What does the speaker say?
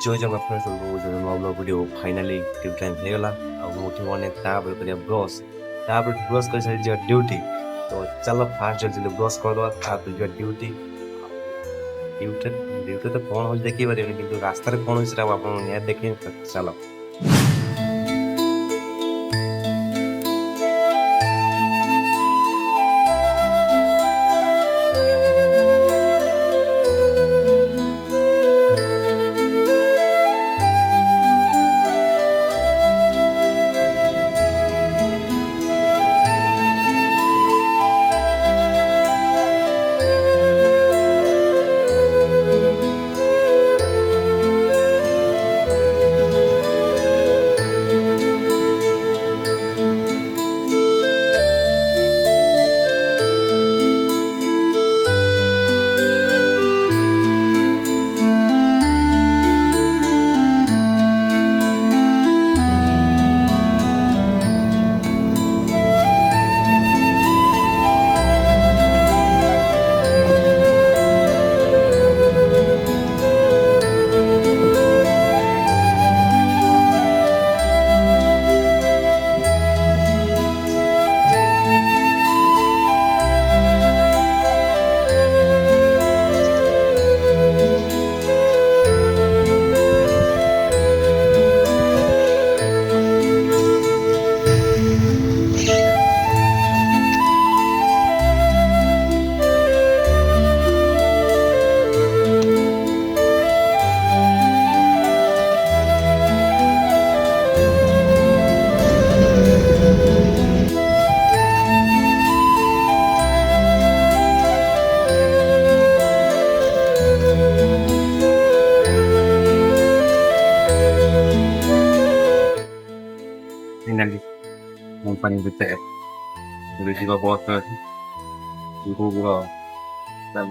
ଜୟ ଆପଣଙ୍କୁ ଜଣେ ନୂଆ blog video finally duty time ହେଇଗଲା ଆଉ ମୁଁ ଉଠିବନି ତାପରେ କରିବା ବ୍ରସ୍ ତାପରେ ବ୍ରସ୍ କରିସାରି ଯିବା ଡ୍ୟୁଟି ତ ଚାଲ ଫାଷ୍ଟ ଜଲ୍ଦି ବ୍ରସ୍ କରିଦେବା ତାପରେ ଯିବା ଡ୍ୟୁଟି ଡ୍ୟୁଟି ତ କ'ଣ ହେଉଛି ଦେଖେଇ ପାରିବେନି କିନ୍ତୁ ରାସ୍ତାରେ କ'ଣ ହେଉଛି ସେଟା ଆପଣଙ୍କୁ ନିହାତି ଦେଖେଇବି ଚାଲ। Finally, company BTS. Jadi juga bos guru gua dan